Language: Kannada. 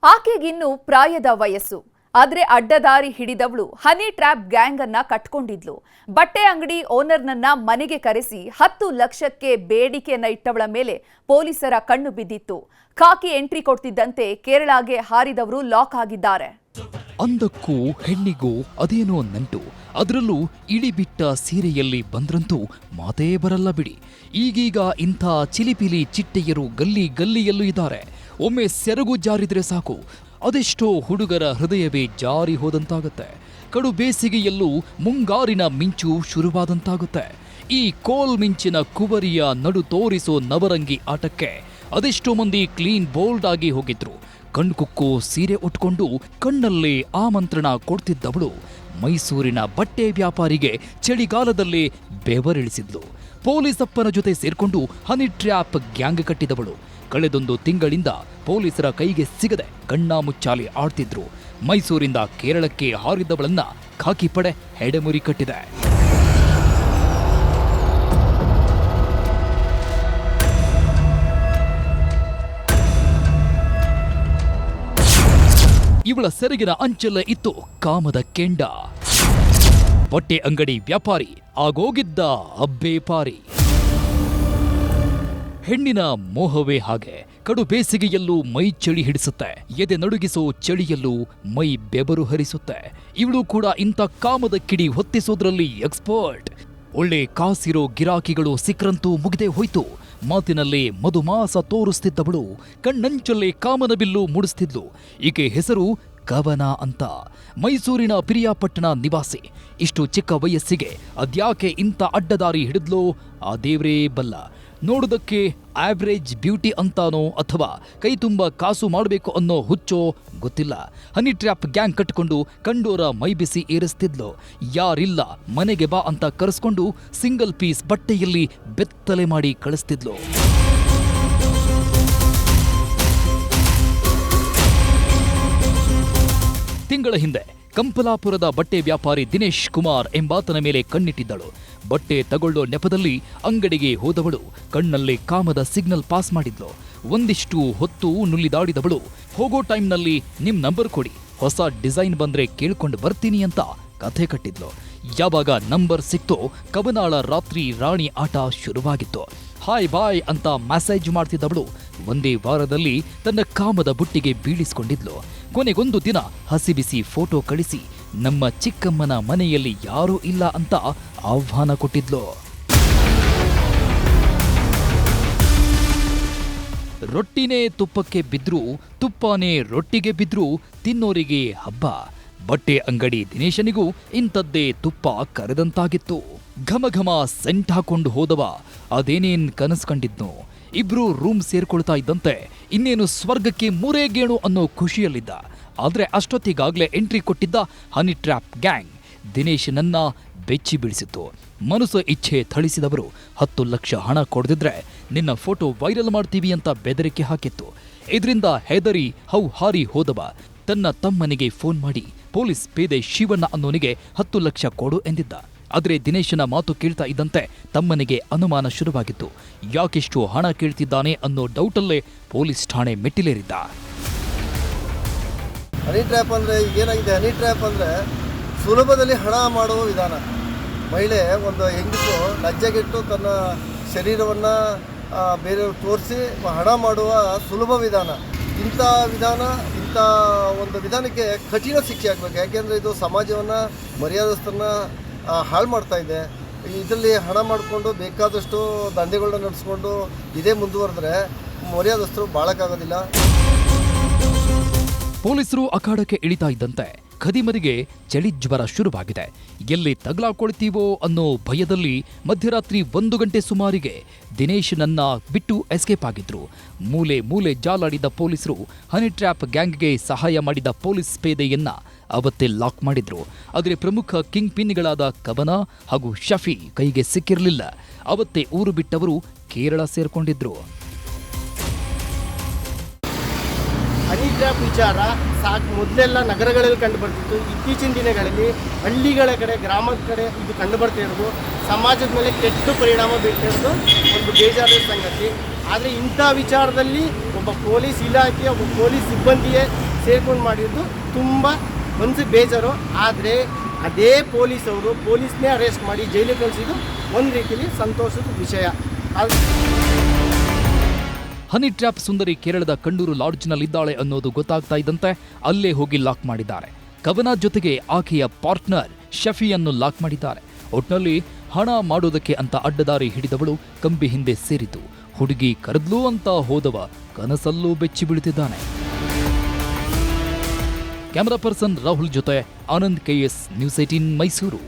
ಆಕೆಗಿನ್ನು ಪ್ರಾಯದ ವಯಸ್ಸು. ಆದ್ರೆ ಅಡ್ಡದಾರಿ ಹಿಡಿದವಳು ಹನಿ ಟ್ರ್ಯಾಪ್ ಗ್ಯಾಂಗ್ ಅನ್ನ ಕಟ್ಕೊಂಡಿದ್ಲು. ಬಟ್ಟೆ ಅಂಗಡಿ ಓನರ್ನನ್ನ ಮನೆಗೆ ಕರೆಸಿ 10 ಲಕ್ಷಕ್ಕೆ ಬೇಡಿಕೆಯನ್ನ ಇಟ್ಟವಳ ಮೇಲೆ ಪೊಲೀಸರ ಕಣ್ಣು ಬಿದ್ದಿತ್ತು. ಖಾಕಿ ಎಂಟ್ರಿ ಕೊಡ್ತಿದ್ದಂತೆ ಕೇರಳಗೆ ಹಾರಿದವರು ಲಾಕ್ ಆಗಿದ್ದಾರೆ. ಅಂದಕ್ಕೂ ಹೆಣ್ಣಿಗೂ ಅದೇನೋ ನಂಟು. ಅದರಲ್ಲೂ ಇಳಿಬಿಟ್ಟ ಸೀರೆಯಲ್ಲಿ ಬಂದ್ರಂತೂ ಮಾತೇ ಬರಲ್ಲ ಬಿಡಿ. ಈಗೀಗ ಇಂಥ ಚಿಲಿಪಿಲಿ ಚಿಟ್ಟೆಯರು ಗಲ್ಲಿ ಗಲ್ಲಿಯಲ್ಲೂ ಇದ್ದಾರೆ. ಒಮ್ಮೆ ಸೆರಗು ಜಾರಿದ್ರೆ ಸಾಕು, ಅದೆಷ್ಟೋ ಹುಡುಗರ ಹೃದಯವೇ ಜಾರಿ ಹೋದಂತಾಗುತ್ತೆ. ಕಡು ಬೇಸಿಗೆಯಲ್ಲೂ ಮುಂಗಾರಿನ ಮಿಂಚು ಶುರುವಾದಂತಾಗುತ್ತೆ. ಈ ಕೋಲ್ ಮಿಂಚಿನ ಕುವರಿಯ ನಡು ತೋರಿಸೋ ನವರಂಗಿ ಆಟಕ್ಕೆ ಅದೆಷ್ಟೋ ಮಂದಿ ಕ್ಲೀನ್ ಬೋಲ್ಡ್ ಆಗಿ ಹೋಗಿದ್ರು. ಕಣ್ಕುಕ್ಕೋ ಸೀರೆ ಉಟ್ಕೊಂಡು ಕಣ್ಣಲ್ಲೇ ಆಮಂತ್ರಣ ಕೊಡ್ತಿದ್ದವಳು ಮೈಸೂರಿನ ಬಟ್ಟೆ ವ್ಯಾಪಾರಿಗೆ ಚಳಿಗಾಲದಲ್ಲೇ ಬೆವರಿಳಿಸಿದ್ಲು. ಪೊಲೀಸಪ್ಪನ ಜೊತೆ ಸೇರ್ಕೊಂಡು ಹನಿ ಟ್ರ್ಯಾಪ್ ಗ್ಯಾಂಗ್ ಕಟ್ಟಿದವಳು. ಕಳೆದೊಂದು ತಿಂಗಳಿಂದ ಪೊಲೀಸರ ಕೈಗೆ ಸಿಗದೆ ಕಣ್ಣಾಮುಚ್ಚಾಲೆ ಆಡ್ತಿದ್ರು. ಮೈಸೂರಿಂದ ಕೇರಳಕ್ಕೆ ಹಾರಿದವಳನ್ನ ಖಾಕಿ ಪಡೆ ಹೆಡೆಮುರಿ ಕಟ್ಟಿದೆ. ಇವಳ ಸೆರಗಿನ ಅಂಚೆಲ್ಲ ಇತ್ತು ಕಾಮದ ಕೆಂಡ. ಬಟ್ಟೆ ಅಂಗಡಿ ವ್ಯಾಪಾರಿ ಆಗೋಗಿದ್ದ ಅಬ್ಬೇಪಾರಿ. ಹೆಣ್ಣಿನ ಮೋಹವೇ ಹಾಗೆ. ಕಡು ಬೇಸಿಗೆಯಲ್ಲೂ ಮೈ ಚಳಿ ಹಿಡಿಸುತ್ತೆ, ಎದೆ ನಡುಗಿಸೋ ಚಳಿಯಲ್ಲೂ ಮೈ ಬೆವರು ಹರಿಸುತ್ತೆ. ಇವಳು ಕೂಡ ಇಂಥ ಕಾಮದ ಕಿಡಿ ಹೊತ್ತಿಸೋದ್ರಲ್ಲಿ ಎಕ್ಸ್ಪರ್ಟ್. ಒಳ್ಳೆ ಕಾಸಿರೋ ಗಿರಾಕಿಗಳು ಸಿಕ್ರಂತೂ ಮುಗಿದೇ ಹೋಯ್ತು. ಮಾತಿನಲ್ಲೇ ಮಧುಮಾಸ ತೋರಿಸ್ತಿದ್ದವಳು ಕಣ್ಣಂಚಲ್ಲೇ ಕಾಮನ ಬಿಲ್ಲು ಮೂಡಿಸ್ತಿದ್ಲು. ಈಕೆ ಹೆಸರು ಕವನ ಅಂತ. ಮೈಸೂರಿನ ಪಿರಿಯಾಪಟ್ಟಣ ನಿವಾಸಿ. ಇಷ್ಟು ಚಿಕ್ಕ ವಯಸ್ಸಿಗೆ ಅದ್ಯಾಕೆ ಇಂಥ ಅಡ್ಡದಾರಿ ಹಿಡಿದ್ಲೋ ಆ ದೇವ್ರೇ ಬಲ್ಲ. ನೋಡೋದಕ್ಕೆ ಆವ್ರೇಜ್ ಬ್ಯೂಟಿ ಅಂತಾನೋ ಅಥವಾ ಕೈ ತುಂಬ ಕಾಸು ಮಾಡಬೇಕು ಅನ್ನೋ ಹುಚ್ಚೋ ಗೊತ್ತಿಲ್ಲ. ಹನಿ ಟ್ರ್ಯಾಪ್ ಗ್ಯಾಂಗ್ ಕಟ್ಕೊಂಡು ಕಂಡೋರ ಮೈಬಿಸಿ ಏರಿಸ್ತಿದ್ಲು. ಯಾರಿಲ್ಲ ಮನೆಗೆ ಬಾ ಅಂತ ಕರೆಸ್ಕೊಂಡು ಸಿಂಗಲ್ ಪೀಸ್ ಬಟ್ಟೆಯಲ್ಲಿ ಬೆತ್ತಲೆ ಮಾಡಿ ಕಳಿಸ್ತಿದ್ಲು. ತಿಂಗಳ ಹಿಂದೆ ಕಂಪಲಾಪುರದ ಬಟ್ಟೆ ವ್ಯಾಪಾರಿ ದಿನೇಶ್ ಕುಮಾರ್ ಎಂಬಾತನ ಮೇಲೆ ಕಣ್ಣಿಟ್ಟಿದ್ದಳು. ಬಟ್ಟೆ ತಗೊಳ್ಳೋ ನೆಪದಲ್ಲಿ ಅಂಗಡಿಗೆ ಹೋದವಳು ಕಣ್ಣಲ್ಲೇ ಕಾಮದ ಸಿಗ್ನಲ್ ಪಾಸ್ ಮಾಡಿದ್ಲು. ಒಂದಿಷ್ಟು ಹೊತ್ತು ನುಲಿದಾಡಿದವಳು ಹೋಗೋ ಟೈಮ್ನಲ್ಲಿ ನಿಮ್ ನಂಬರ್ ಕೊಡಿ, ಹೊಸ ಡಿಸೈನ್ ಬಂದ್ರೆ ಕೇಳ್ಕೊಂಡು ಬರ್ತೀನಿ ಅಂತ ಕಥೆ ಕಟ್ಟಿದ್ಲು. ಯಾವಾಗ ನಂಬರ್ ಸಿಕ್ತೋ ಕವನಾಳ ರಾತ್ರಿ ರಾಣಿ ಆಟ ಶುರುವಾಗಿತ್ತು. ಹಾಯ್ ಬಾಯ್ ಅಂತ ಮೆಸೇಜ್ ಮಾಡ್ತಿದ್ದವಳು ಒಂದೇ ವಾರದಲ್ಲಿ ತನ್ನ ಕಾಮದ ಬುಟ್ಟಿಗೆ ಬೀಳಿಸಿಕೊಂಡಿದ್ಲು. ಕೊನೆಗೊಂದು ದಿನ ಹಸಿಬಿಸಿ ಫೋಟೋ ಕಳಿಸಿ ನಮ್ಮ ಚಿಕ್ಕಮ್ಮನ ಮನೆಯಲ್ಲಿ ಯಾರೂ ಇಲ್ಲ ಅಂತ ಆಹ್ವಾನ ಕೊಟ್ಟಿದ್ಲು. ರೊಟ್ಟಿನೇ ತುಪ್ಪಕ್ಕೆ ಬಿದ್ರೂ, ತುಪ್ಪನೇ ರೊಟ್ಟಿಗೆ ಬಿದ್ರೂ ತಿನ್ನೋರಿಗೆ ಹಬ್ಬ. ಬಟ್ಟೆ ಅಂಗಡಿ ದಿನೇಶನಿಗೂ ಇಂಥದ್ದೇ ತುಪ್ಪ ಕರೆದಂತಾಗಿತ್ತು. ಘಮ ಘಮ ಸೆಂಟ್ ಹಾಕೊಂಡು ಹೋದವ ಅದೇನೇನ್ ಕನಸು ಕಂಡಿದ್ನು. ಇಬ್ರು ರೂಮ್ ಸೇರ್ಕೊಳ್ತಾ ಇದ್ದಂತೆ ಇನ್ನೇನು ಸ್ವರ್ಗಕ್ಕೆ ಮೂರೇಗೇಣು ಅನ್ನೋ ಖುಷಿಯಲ್ಲಿದ್ದ. ಆದ್ರೆ ಅಷ್ಟೊತ್ತಿಗಾಗ್ಲೇ ಎಂಟ್ರಿ ಕೊಟ್ಟಿದ್ದ ಹನಿ ಟ್ರ್ಯಾಪ್ ಗ್ಯಾಂಗ್ ದಿನೇಶನನ್ನ ಬೆಚ್ಚಿ ಬೀಳಿಸಿತ್ತು. ಮನಸ್ಸು ಇಚ್ಛೆ ಥಳಿಸಿದವರು 10 ಲಕ್ಷ ಹಣ ಕೊಡದಿದ್ರೆ ನಿನ್ನ ಫೋಟೋ ವೈರಲ್ ಮಾಡ್ತೀವಿ ಅಂತ ಬೆದರಿಕೆ ಹಾಕಿತ್ತು. ಇದರಿಂದ ಹೆದರಿ ಹಾರಿ ಹೋದವ ತನ್ನ ತಮ್ಮನಿಗೆ ಫೋನ್ ಮಾಡಿ ಪೊಲೀಸ್ ಪೇದೆ ಶಿವಣ್ಣ ಅನ್ನೋನಿಗೆ 10 ಲಕ್ಷ ಕೊಡು ಎಂದಿದ್ದ. ಆದ್ರೆ ದಿನೇಶನ ಮಾತು ಕೇಳ್ತಾ ಇದ್ದಂತೆ ತಮ್ಮನಿಗೆ ಅನುಮಾನ ಶುರುವಾಗಿತ್ತು. ಯಾಕೆಷ್ಟು ಹಣ ಕೇಳ್ತಿದ್ದಾನೆ ಅನ್ನೋ ಡೌಟಲ್ಲೇ ಪೊಲೀಸ್ ಠಾಣೆ ಮೆಟ್ಟಿಲೇರಿದ್ದ. ಹನಿ ಟ್ರ್ಯಾಪ್ ಅಂದರೆ ಏನಾಗಿದೆ? ಹನಿ ಟ್ರ್ಯಾಪ್ ಅಂದರೆ ಸುಲಭದಲ್ಲಿ ಹಣ ಮಾಡುವ ವಿಧಾನ. ಮಹಿಳೆ ಒಂದು ಹೆಂಗಸು ಲಜ್ಜೆಗೆಟ್ಟು ತನ್ನ ಶರೀರವನ್ನು ಬೇರೆಯವ್ರಿಗೆ ತೋರಿಸಿ ಹಣ ಮಾಡುವ ಸುಲಭ ವಿಧಾನ. ಇಂಥ ಒಂದು ವಿಧಾನಕ್ಕೆ ಕಠಿಣ ಶಿಕ್ಷೆ ಆಗಬೇಕು. ಯಾಕೆಂದರೆ ಇದು ಸಮಾಜವನ್ನು ಮರ್ಯಾದಸ್ಥರನ್ನ ಹಾಳು ಮಾಡ್ತಾ ಇದೆ. ಇದರಲ್ಲಿ ಹಣ ಮಾಡಿಕೊಂಡು ಬೇಕಾದಷ್ಟು ದಂಧೆಗಳನ್ನ ನಡೆಸ್ಕೊಂಡು ಇದೇ ಮುಂದುವರೆದ್ರೆ ಮರ್ಯಾದಸ್ಥರು ಬಾಳಕ್ಕಾಗೋದಿಲ್ಲ. ಪೊಲೀಸರು ಅಖಾಡಕ್ಕೆ ಇಳಿತಾ ಇದ್ದಂತೆ ಖದೀಮರಿಗೆ ಚಳಿ ಜ್ವರ ಶುರುವಾಗಿದೆ. ಎಲ್ಲಿ ತಗಲಾಕೊಳ್ತೀವೋ ಅನ್ನೋ ಭಯದಲ್ಲಿ ಮಧ್ಯರಾತ್ರಿ 1 ಗಂಟೆ ಸುಮಾರಿಗೆ ದಿನೇಶನನ್ನ ಬಿಟ್ಟು ಎಸ್ಕೇಪ್ ಆಗಿದ್ರು. ಮೂಲೆ ಜಾಲಾಡಿದ ಪೊಲೀಸರು ಹನಿ ಟ್ರ್ಯಾಪ್ ಗ್ಯಾಂಗ್ಗೆ ಸಹಾಯ ಮಾಡಿದ ಪೊಲೀಸ್ ಪೇದೆಯನ್ನ ಅವತ್ತೇ ಲಾಕ್ ಮಾಡಿದ್ರು. ಆದರೆ ಪ್ರಮುಖ ಕಿಂಗ್ ಪಿನ್ಗಳಾದ ಕವನ ಹಾಗೂ ಶಫಿ ಕೈಗೆ ಸಿಕ್ಕಿರಲಿಲ್ಲ. ಅವತ್ತೇ ಊರು ಬಿಟ್ಟವರು ಕೇರಳ ಸೇರ್ಕೊಂಡಿದ್ರು. ಹನಿ ಟ್ರ್ಯಾಪ್ ವಿಚಾರ ಮೊದಲೆಲ್ಲ ನಗರಗಳಲ್ಲಿ ಕಂಡು ಬರ್ತಿತ್ತು. ಇತ್ತೀಚಿನ ದಿನಗಳಲ್ಲಿ ಹಳ್ಳಿಗಳ ಕಡೆ, ಗ್ರಾಮದ ಕಡೆ ಇದು ಕಂಡು ಬರ್ತಾ ಇರೋದು ಸಮಾಜದ ಮೇಲೆ ಕೆಟ್ಟ ಪರಿಣಾಮ ಬೀರ್ತಿರೋದು ಒಂದು ಬೇಜಾರಿನ ಸಂಗತಿ. ಆದರೆ ಇಂಥ ವಿಚಾರದಲ್ಲಿ ಒಬ್ಬ ಪೊಲೀಸ್ ಇಲಾಖೆ, ಒಬ್ಬ ಪೊಲೀಸ್ ಸಿಬ್ಬಂದಿಯೇ ಸೇರ್ಕೊಂಡು ಮಾಡಿದ್ದು ತುಂಬ ಮನಸ್ಸಿಗೆ ಬೇಜಾರು. ಆದರೆ ಅದೇ ಪೊಲೀಸವರು ಪೊಲೀಸ್ನೇ ಅರೆಸ್ಟ್ ಮಾಡಿ ಜೈಲಿಗೆ ಕಳಿಸಿದ್ದು ಒಂದು ರೀತಿಯಲ್ಲಿ ಸಂತೋಷದ ವಿಷಯ. ಹನಿ ಟ್ರ್ಯಾಪ್ ಸುಂದರಿ ಕೇರಳದ ಕಣ್ಣೂರು ಲಾಡ್ಜ್ನಲ್ಲಿದ್ದಾಳೆ ಅನ್ನೋದು ಗೊತ್ತಾಗ್ತಾ ಇದ್ದಂತೆ ಅಲ್ಲೇ ಹೋಗಿ ಲಾಕ್ ಮಾಡಿದ್ದಾರೆ. ಕವನ ಜೊತೆಗೆ ಆಕೆಯ ಪಾರ್ಟ್ನರ್ ಶಫಿಯನ್ನು ಲಾಕ್ ಮಾಡಿದ್ದಾರೆ. ಒಟ್ನಲ್ಲಿ ಹಣ ಮಾಡೋದಕ್ಕೆ ಅಂತ ಅಡ್ಡದಾರಿ ಹಿಡಿದವಳು ಕಂಬಿ ಹಿಂದೆ ಸೇರಿತು. ಹುಡುಗಿ ಕರೆದ್ಲು ಅಂತ ಹೋದವ ಕನಸಲ್ಲೂ ಬೆಚ್ಚಿ ಬೀಳುತ್ತಿದ್ದಾನೆ. ಕ್ಯಾಮರಾ ಪರ್ಸನ್ ರಾಹುಲ್ ಜೊತೆ ಆನಂದ್ KS, ನ್ಯೂಸ್ 18 ಮೈಸೂರು.